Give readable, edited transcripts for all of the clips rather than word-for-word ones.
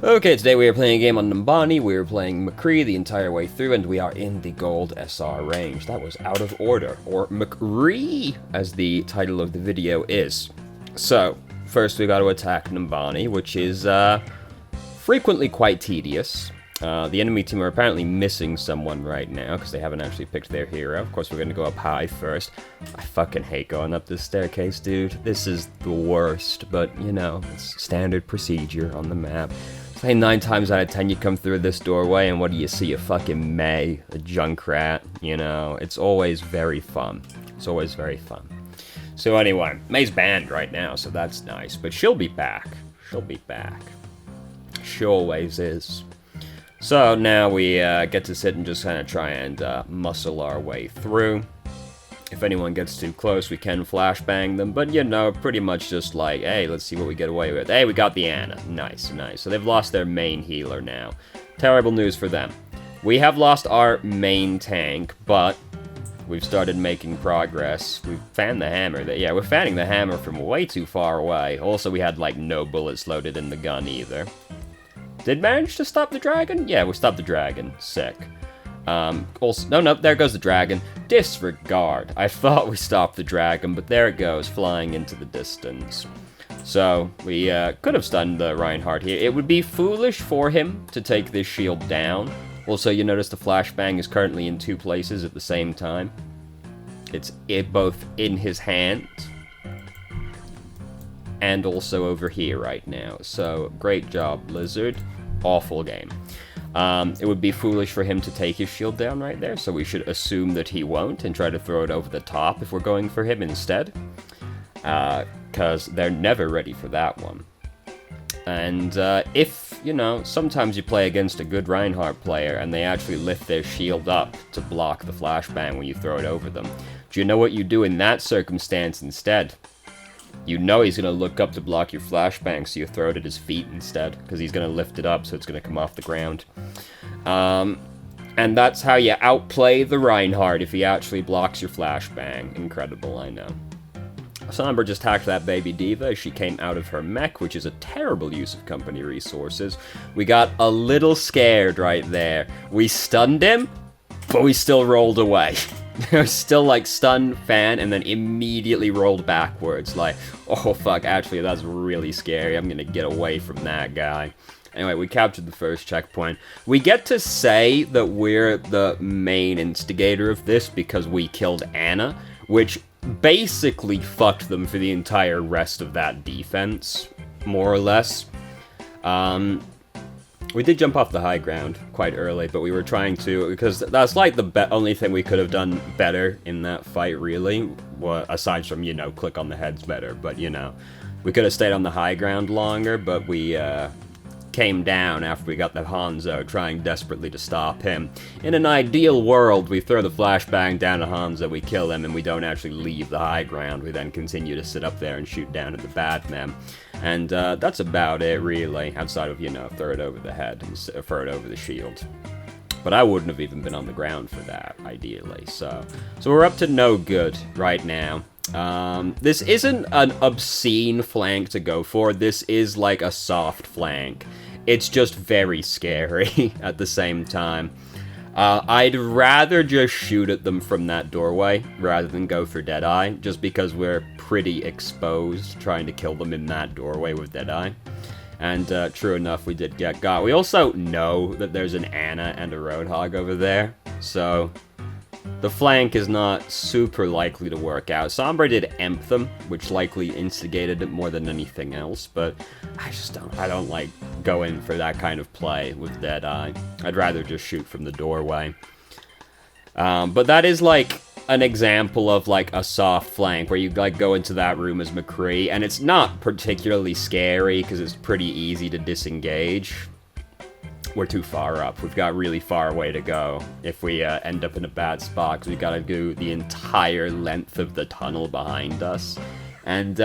Okay, today we are playing a game on Numbani. We are playing McCree the entire way through, and we are in the gold SR range. That was out of order, or McCree, as the title of the video is. So, first we got to attack Numbani, which is frequently quite tedious. The enemy team are apparently missing someone right now, because they haven't actually picked their hero. Of course, we're going to go up high first. I fucking hate going up this staircase, dude. This is the worst, but, you know, it's standard procedure on the map. Say 9 times out of 10 you come through this doorway, and what do you see? A fucking May, a Junkrat, you know? It's always very fun. It's always very fun. So anyway, May's banned right now, so that's nice, but she'll be back. She'll be back. She always is. So now we get to sit and just kind of try and muscle our way through. If anyone gets too close, we can flashbang them, but you know, pretty much just like, hey, let's see what we get away with. Hey, we got the Ana. Nice, nice. So they've lost their main healer now. Terrible news for them. We have lost our main tank, but we've started making progress. We've fanned the hammer. Yeah, we're fanning the hammer from way too far away. Also, we had like no bullets loaded in the gun either. Did manage to stop the dragon? Yeah, we stopped the dragon. Sick. Also, no, there goes the dragon. Disregard. I thought we stopped the dragon, but there it goes, flying into the distance. So, we could have stunned the Reinhardt here. It would be foolish for him to take this shield down. Also, you notice the flashbang is currently in 2 places at the same time. It's both in his hand and also over here right now. So, great job, Blizzard. Awful game. It would be foolish for him to take his shield down right there, so we should assume that he won't and try to throw it over the top if we're going for him instead. Because they're never ready for that one. And if, you know, sometimes you play against a good Reinhardt player and they actually lift their shield up to block the flashbang when you throw it over them. Do you know what you do in that circumstance instead? You know he's going to look up to block your flashbang, so you throw it at his feet instead, because he's going to lift it up, so it's going to come off the ground. And that's how you outplay the Reinhardt if he actually blocks your flashbang. Incredible, I know. Sombra just hacked that baby diva as she came out of her mech, which is a terrible use of company resources. We got a little scared right there. We stunned him, but we still rolled away. Still like stun, fan, and then immediately rolled backwards. Like, oh fuck, actually that's really scary. I'm gonna get away from that guy. Anyway, we captured the first checkpoint. We get to say that we're the main instigator of this because we killed Ana, which basically fucked them for the entire rest of that defense, more or less. We did jump off the high ground quite early, but we were trying to, because that's like the only thing we could have done better in that fight, really, aside from, you know, click on the heads better, but, you know, we could have stayed on the high ground longer, but we came down after we got the Hanzo, trying desperately to stop him. In an ideal world, we throw the flashbang down to Hanzo, we kill him, and we don't actually leave the high ground. We then continue to sit up there and shoot down at the Batman. And that's about it, really, outside of, you know, throw it over the head and throw it over the shield. But I wouldn't have even been on the ground for that, ideally. So we're up to no good right now. This isn't an obscene flank to go for. This is like a soft flank. It's just very scary at the same time. I'd rather just shoot at them from that doorway rather than go for Deadeye, just because we're pretty exposed trying to kill them in that doorway with Deadeye. And true enough, we did get got. We also know that there's an Ana and a Roadhog over there, so the flank is not super likely to work out. Sombra did emp them, which likely instigated it more than anything else, but I don't like going for that kind of play with Deadeye. I'd rather just shoot from the doorway. But that is like an example of like a soft flank where you like go into that room as McCree, and it's not particularly scary because it's pretty easy to disengage. We're too far up. We've got really far away to go if we end up in a bad spot, because we've got to do the entire length of the tunnel behind us. And,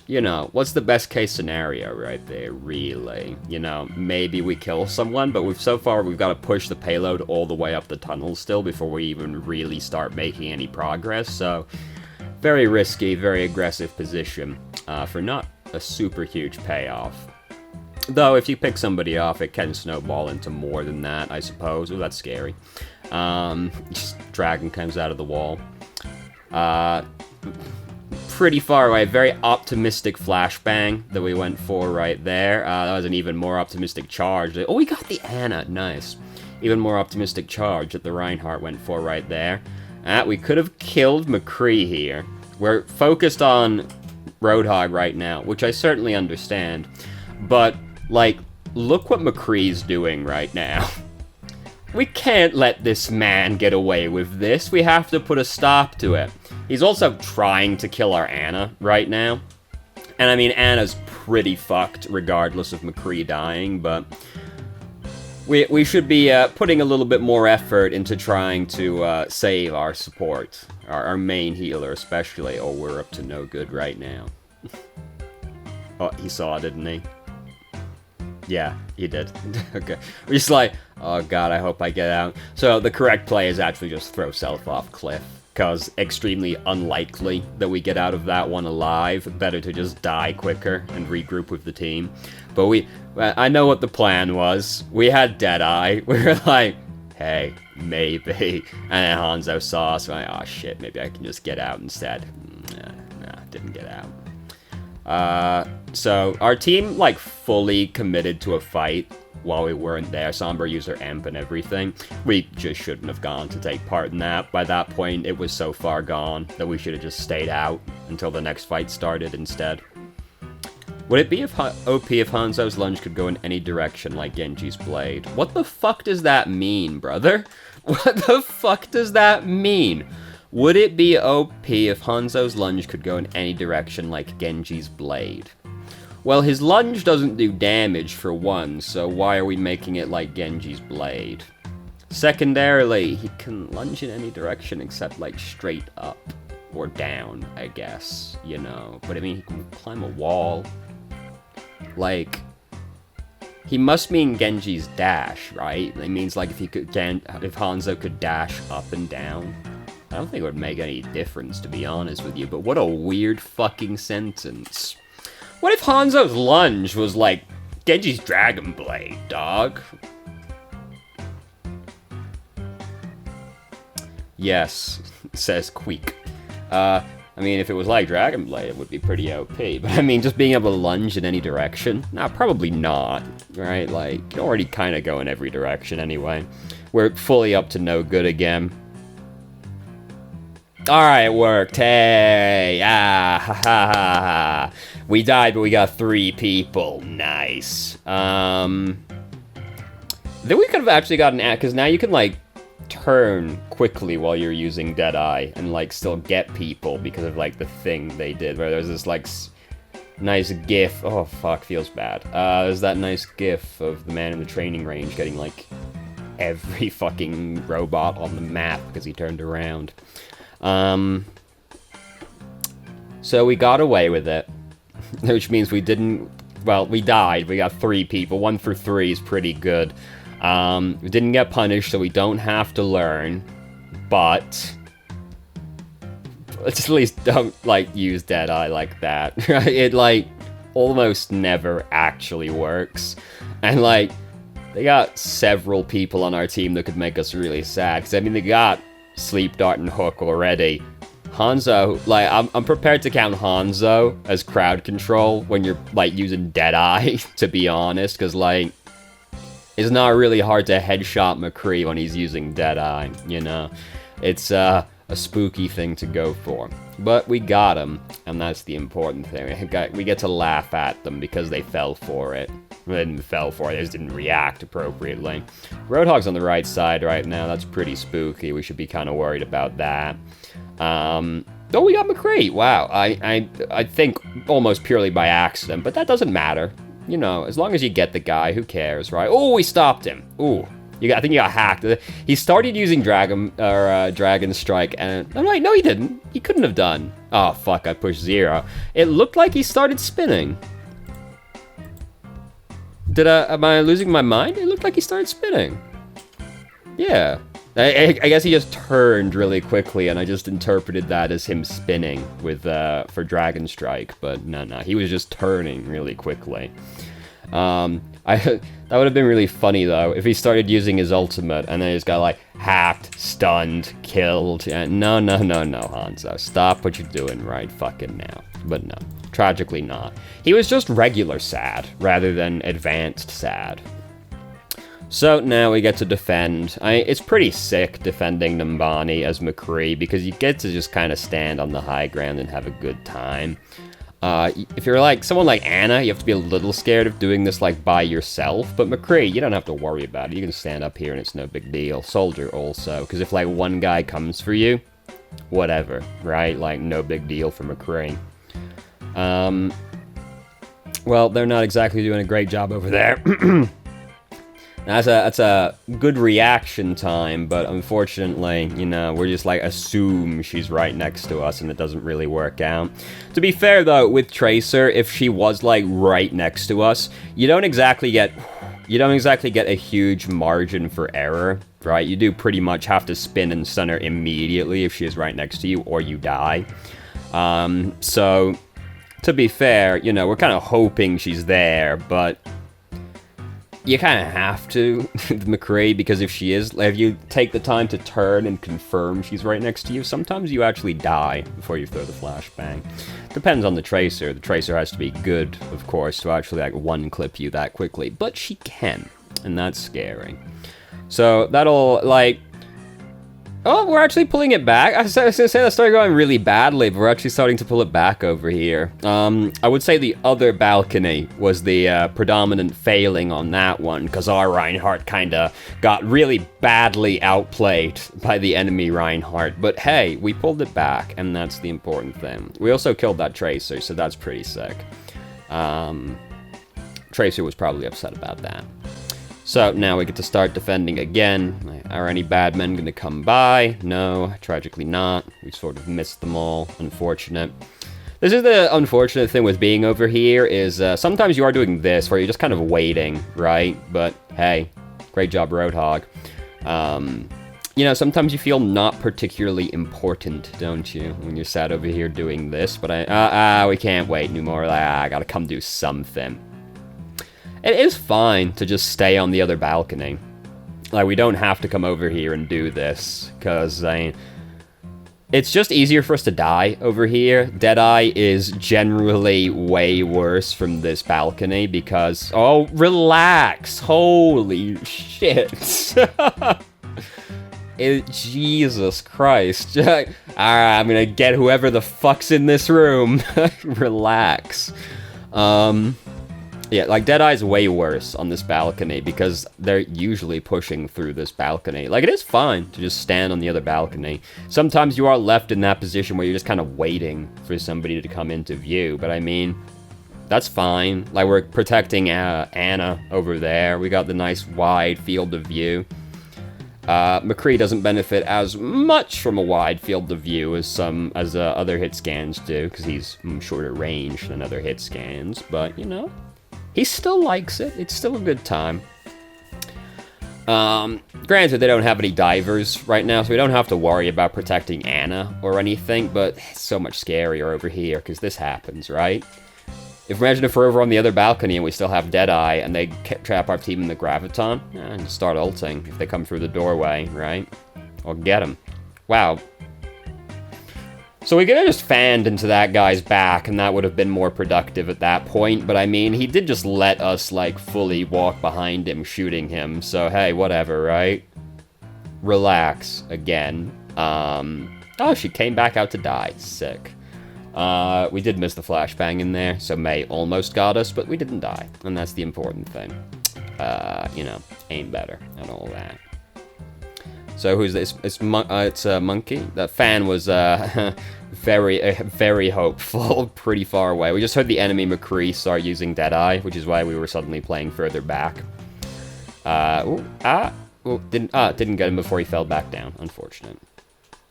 you know, what's the best case scenario right there, really? You know, maybe we kill someone, but so far we've got to push the payload all the way up the tunnel still before we even really start making any progress. So, very risky, very aggressive position for not a super huge payoff. Though, if you pick somebody off, it can snowball into more than that, I suppose. Oh, that's scary. Just dragon comes out of the wall. Pretty far away. Very optimistic flashbang that we went for right there. That was an even more optimistic charge. Oh, we got the Anna. Nice. Even more optimistic charge that the Reinhardt went for right there. We could have killed McCree here. We're focused on Roadhog right now, which I certainly understand. But, like, look what McCree's doing right now. We can't let this man get away with this. We have to put a stop to it. He's also trying to kill our Anna right now. And I mean, Anna's pretty fucked regardless of McCree dying, but we should be putting a little bit more effort into trying to save our support. Our main healer especially. Oh, we're up to no good right now. Oh, he saw, didn't he? Yeah, he did. Okay. We're just like, oh god, I hope I get out. So the correct play is actually just throw self off cliff. Because extremely unlikely that we get out of that one alive. Better to just die quicker and regroup with the team. But I know what the plan was. We had Deadeye. We were like, hey, maybe. And then Hanzo saw us. We're like, oh shit, maybe I can just get out instead. Nah, didn't get out. So our team, like, fully committed to a fight while we weren't there. Sombra used her amp and everything. We just shouldn't have gone to take part in that. By that point, it was so far gone that we should have just stayed out until the next fight started instead. Would it be OP if Hanzo's lunge could go in any direction like Genji's blade? What the fuck does that mean, brother? What the fuck does that mean? Would it be OP if Hanzo's lunge could go in any direction like Genji's blade? Well, his lunge doesn't do damage for one, so why are we making it like Genji's blade? Secondarily, he can lunge in any direction except, like, straight up or down, I guess, you know. But I mean, he can climb a wall. Like, he must mean Genji's dash, right? It means, like, if Hanzo could dash up and down. I don't think it would make any difference, to be honest with you, but what a weird fucking sentence. What if Hanzo's lunge was like Genji's Dragon Blade, dog? Yes, says Queek. I mean, if it was like Dragon Blade, it would be pretty OP. But I mean, just being able to lunge in any direction? Nah, probably not, right? Like, you can already kind of go in every direction anyway. We're fully up to no good again. Alright, it worked. Hey! Ah, ha, ha, ha, ha. We died, but we got 3 people. Nice. Then we could have actually gotten an because now you can, like, turn quickly while you're using Deadeye and, like, still get people because of, like, the thing they did, where there's this, like, nice gif. Oh, fuck, feels bad. There's that nice gif of the man in the training range getting, like, every fucking robot on the map because he turned around. So we got away with it, which means we didn't, well, we died. We got 3 people. 1 for 3 is pretty good. We didn't get punished, so we don't have to learn, but let's at least don't, like, use Deadeye like that. It, like, almost never actually works. And, like, they got several people on our team that could make us really sad, because, I mean, they got Sleep Dart and Hook already. Hanzo, like, I'm prepared to count Hanzo as crowd control when you're, like, using Deadeye, to be honest, because, like, it's not really hard to headshot McCree when he's using Deadeye, you know? It's, a spooky thing to go for. But we got him, and that's the important thing. We get to laugh at them because they fell for it. They didn't fell for it, they just didn't react appropriately. Roadhog's on the right side right now, that's pretty spooky. We should be kind of worried about that. Oh, we got McCree! Wow, I think almost purely by accident, but that doesn't matter. You know, as long as you get the guy, who cares, right? Oh, we stopped him. Ooh. I think he got hacked. He started using Dragon Strike, and I'm like, no, he didn't. He couldn't have done. Oh, fuck, I pushed 0. It looked like he started spinning. Am I losing my mind? It looked like he started spinning. Yeah. I guess he just turned really quickly, and I just interpreted that as him spinning with for Dragon Strike, but no, he was just turning really quickly. That would have been really funny, though, if he started using his ultimate, and then he just got, like, hacked, stunned, killed. No, Hanzo. Stop what you're doing right fucking now. But no, tragically not. He was just regular sad, rather than advanced sad. So now we get to defend. It's pretty sick defending Numbani as McCree, because you get to just kind of stand on the high ground and have a good time. If you're like someone like Anna, you have to be a little scared of doing this like by yourself, but McCree, you don't have to worry about it. You can stand up here and it's no big deal. Soldier also, because if like one guy comes for you, whatever, right? Like no big deal for McCree. Well, they're not exactly doing a great job over there. That's a good reaction time, but unfortunately, you know, we're just like assume she's right next to us and it doesn't really work out. To be fair though, with Tracer, if she was like right next to us, you don't exactly get a huge margin for error, right? You do pretty much have to spin and stun her immediately if she is right next to you or you die. So to be fair, you know, we're kind of hoping she's there, but you kind of have to, McCree, because if you take the time to turn and confirm she's right next to you, sometimes you actually die before you throw the flashbang. Depends on the Tracer. The Tracer has to be good, of course, to actually like one-clip you that quickly, but she can, and that's scary. So that'll, like... Oh, we're actually pulling it back. I was gonna say that started going really badly, but we're actually starting to pull it back over here. I would say the other balcony was the predominant failing on that one, because our Reinhardt kinda got really badly outplayed by the enemy Reinhardt. But hey, we pulled it back, and that's the important thing. We also killed that Tracer, so that's pretty sick. Tracer was probably upset about that. So now we get to start defending again. Are any bad men going to come by? No, tragically not. We sort of missed them all. Unfortunate. This is the unfortunate thing with being over here is sometimes you are doing this where you're just kind of waiting, right? But hey, great job, Roadhog. You know, sometimes you feel not particularly important, don't you? When you're sat over here doing this. But we can't wait anymore. I gotta come do something. It is fine to just stay on the other balcony. Like, we don't have to come over here and do this, because, it's just easier for us to die over here. Deadeye is generally way worse from this balcony, because... Oh, relax! Holy shit! Jesus Christ. Alright, I'm gonna get whoever the fuck's in this room. Relax. Yeah, like, Deadeye's way worse on this balcony, because they're usually pushing through this balcony. Like, it is fine to just stand on the other balcony. Sometimes you are left in that position where you're just kind of waiting for somebody to come into view, but I mean, that's fine. Like, we're protecting Anna over there. We got the nice wide field of view. McCree doesn't benefit as much from a wide field of view as other hit scans do, because he's shorter range than other hit scans, but, you know... He still likes it. It's still a good time. Granted, they don't have any divers right now, so we don't have to worry about protecting Anna or anything, but it's so much scarier over here, because this happens, right? Imagine if we're over on the other balcony and we still have Deadeye, and they trap our team in the Graviton, and start ulting if they come through the doorway, right? Or get them. Wow. So we could have just fanned into that guy's back, and that would have been more productive at that point, but I mean, he did just let us, like, fully walk behind him, shooting him, so hey, whatever, right? Relax, again. Oh, she came back out to die. Sick. We did miss the flashbang in there, so May almost got us, but we didn't die, and that's the important thing. You know, aim better, and all that. So who's this? It's Monkey. That fan was very hopeful, pretty far away. We just heard the enemy McCree start using Deadeye, which is why we were suddenly playing further back. Didn't get him before he fell back down. Unfortunate.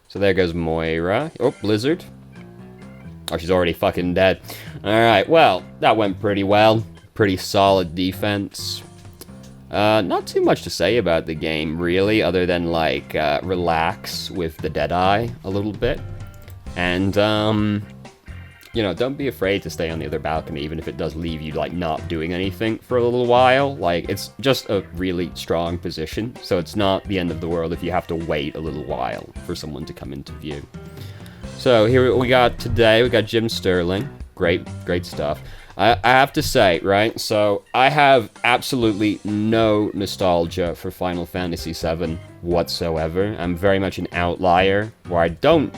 So there goes Moira. Oh, Blizzard. Oh, she's already fucking dead. Alright, well, that went pretty well. Pretty solid defense. Not too much to say about the game, really, other than, like, relax with the Deadeye a little bit. And, you know, don't be afraid to stay on the other balcony, even if it does leave you, like, not doing anything for a little while. Like, it's just a really strong position, so it's not the end of the world if you have to wait a little while for someone to come into view. So, here we got today, we got Jim Sterling. Great stuff. I have to say, right, so I have absolutely no nostalgia for Final Fantasy VII whatsoever. I'm very much an outlier, where I don't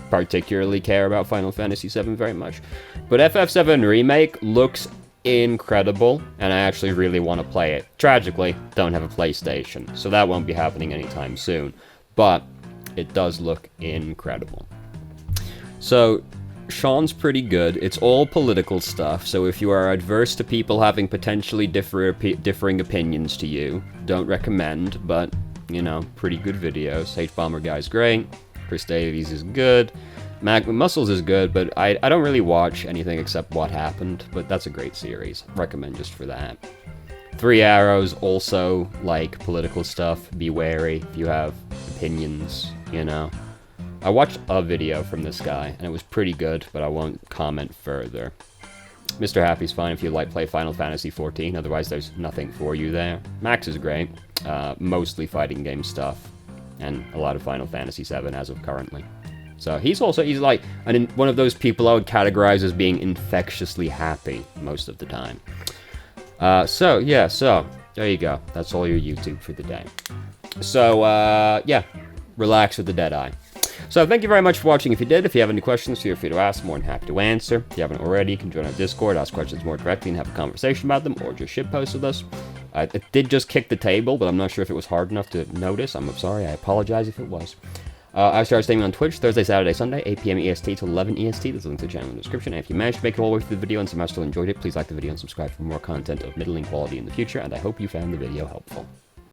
particularly care about Final Fantasy VII very much. But FF7 Remake looks incredible, and I actually really want to play it. Tragically, don't have a PlayStation, so that won't be happening anytime soon. But it does look incredible. So, Sean's pretty good. It's all political stuff, so if you are adverse to people having potentially differing opinions to you, don't recommend, but, you know, pretty good videos. H-Bomber Guy's great. Chris Davies is good. Muscles is good, but I don't really watch anything except What Happened, but that's a great series. Recommend just for that. Three Arrows, also, like, political stuff. Be wary if you have opinions, you know. I watched a video from this guy, and it was pretty good, but I won't comment further. Mr. Happy's fine if you like play Final Fantasy XIV, otherwise there's nothing for you there. Max is great, mostly fighting game stuff, and a lot of Final Fantasy VII as of currently. So he's like one of those people I would categorize as being infectiously happy most of the time. So there you go. That's all your YouTube for the day. So, yeah, relax with the dead eye. So thank you very much for watching. If you did, if you have any questions, feel free to ask. More than happy to answer. If you haven't already, you can join our Discord, ask questions more directly, and have a conversation about them, or just shitpost with us. It did just kick the table, but I'm not sure if it was hard enough to notice. I'm sorry. I apologize if it was. I started streaming on Twitch Thursday, Saturday, Sunday, 8 p.m. EST to 11 EST. There's a link to the channel in the description. And if you managed to make it all the way through the video and somehow still enjoyed it, please like the video and subscribe for more content of middling quality in the future. And I hope you found the video helpful.